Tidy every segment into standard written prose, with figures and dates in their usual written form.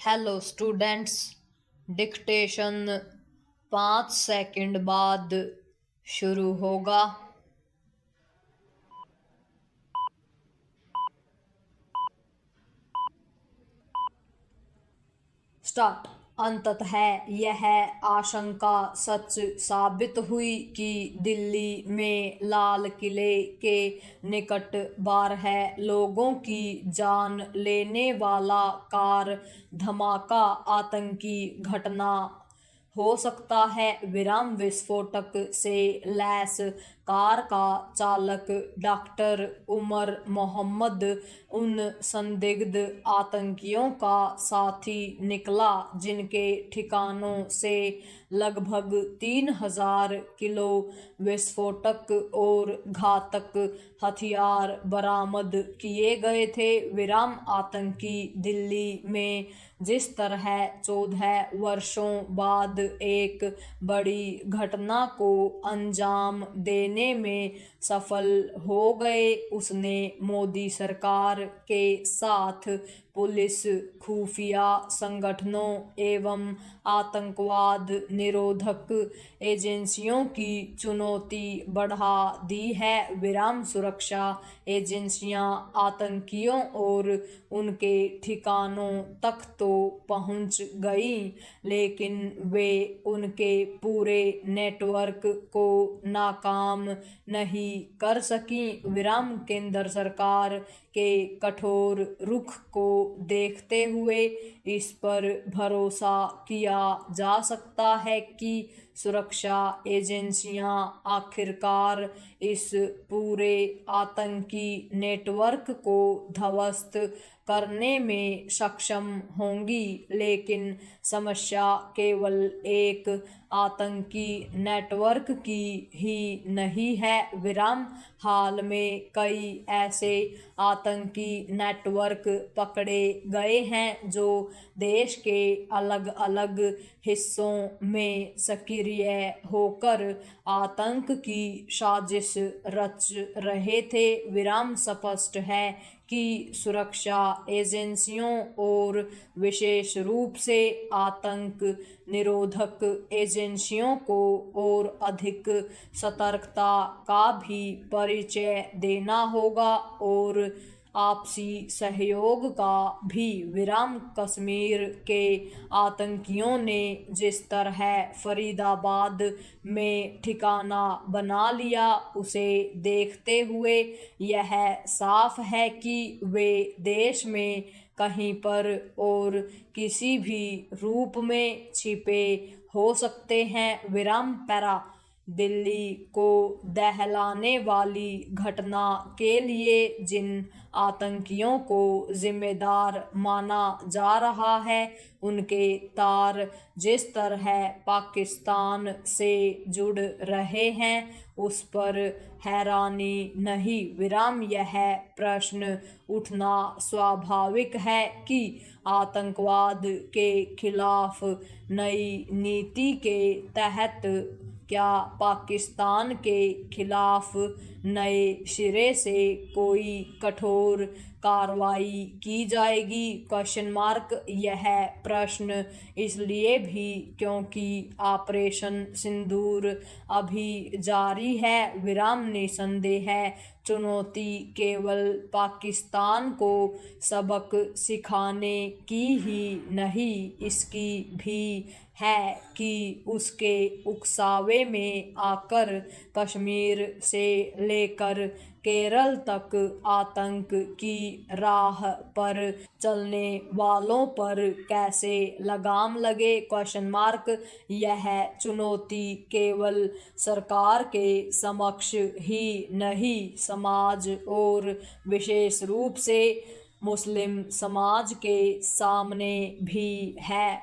Hello students. Dictation 5 second बाद शुरू होगा। स्टार्ट। अंततः यह आशंका सच साबित हुई कि दिल्ली में लाल किले के निकट 12 लोगों की जान लेने वाला कार धमाका आतंकी घटना हो सकता है। विस्फोटक से लैस कार का चालक डॉक्टर उमर मोहम्मद उन संदिग्ध आतंकियों का साथी निकला जिनके ठिकानों से लगभग 3000 किलो विस्फोटक और घातक हथियार बरामद किए गए थे। आतंकी दिल्ली में जिस तरह 14 वर्षों बाद एक बड़ी घटना को अंजाम देने में सफल हो गए, उसने मोदी सरकार के साथ पुलिस, खुफिया संगठनों एवं आतंकवाद निरोधक एजेंसियों की चुनौती बढ़ा दी है। सुरक्षा एजेंसियां आतंकियों और उनके ठिकानों तक तो पहुंच गईं, लेकिन वे उनके पूरे नेटवर्क को नाकाम नहीं कर सकीं। केंद्र सरकार के कठोर रुख को देखते हुए इस पर भरोसा किया जा सकता है कि सुरक्षा एजेंसियां आखिरकार इस पूरे आतंकी नेटवर्क को ध्वस्त करने में सक्षम होंगी। लेकिन समस्या केवल एक आतंकी नेटवर्क की ही नहीं है। हाल में कई ऐसे आतंकी नेटवर्क पकड़े गए हैं जो देश के अलग अलग हिस्सों में सक्रिय होकर आतंक की साजिश रच रहे थे। स्पष्ट है कि सुरक्षा एजेंसियों और विशेष रूप से आतंक निरोधक एजेंसियों को और अधिक सतर्कता का भी परिचय देना होगा और आपसी सहयोग का भी। कश्मीर के आतंकियों ने जिस तरह फरीदाबाद में ठिकाना बना लिया, उसे देखते हुए यह साफ है कि वे देश में कहीं पर और किसी भी रूप में छिपे हो सकते हैं। दिल्ली को दहलाने वाली घटना के लिए जिन आतंकियों को जिम्मेदार माना जा रहा है, उनके तार जिस तरह पाकिस्तान से जुड़ रहे हैं, उस पर हैरानी नहीं। यह प्रश्न उठना स्वाभाविक है कि आतंकवाद के खिलाफ नई नीति के तहत क्या पाकिस्तान के खिलाफ नए सिरे से कोई कठोर कार्रवाई की जाएगी? यह प्रश्न इसलिए भी क्योंकि ऑपरेशन सिंदूर अभी जारी है। निसंदेह चुनौती केवल पाकिस्तान को सबक सिखाने की ही नहीं, इसकी भी है कि उसके उकसावे में आकर कश्मीर से लेकर केरल तक आतंक की राह पर चलने वालों पर कैसे लगाम लगे? यह चुनौती केवल सरकार के समक्ष ही नहीं, समाज और विशेष रूप से मुस्लिम समाज के सामने भी है।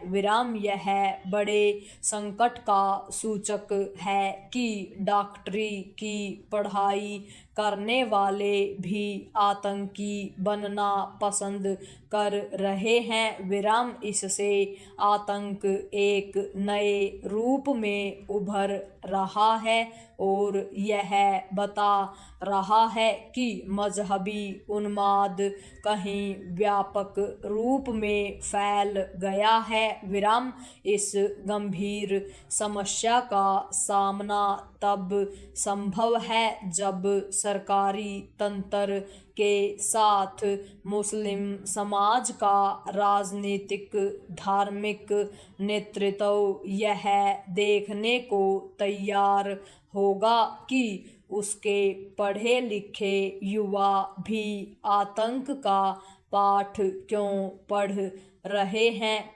यह बड़े संकट का सूचक है कि डॉक्टरी की पढ़ाई करने वाले भी आतंकी बनना पसंद कर रहे हैं। इससे आतंक एक नए रूप में उभर रहा है और यह बता रहा है कि मजहबी उन्माद कहीं व्यापक रूप में फैल गया है। विराम। इस गंभीर समस्या का सामना तब संभव है जब सरकारी तंत्र के साथ मुस्लिम समाज का राजनीतिक धार्मिक नेतृत्व यह देखने को तैयार होगा कि उसके पढ़े लिखे युवा भी आतंक का पाठ क्यों पढ़ रहे हैं?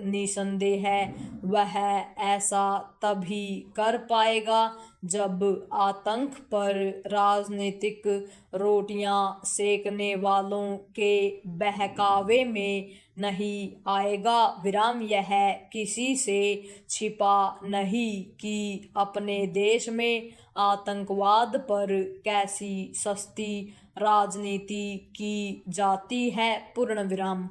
निसंदेह वह ऐसा तभी कर पाएगा जब आतंक पर राजनीतिक रोटियां सेकने वालों के बहकावे में नहीं आएगा। विराम। यह किसी से छिपा नहीं कि अपने देश में आतंकवाद पर कैसी सस्ती राजनीति की जाती है। पूर्ण विराम।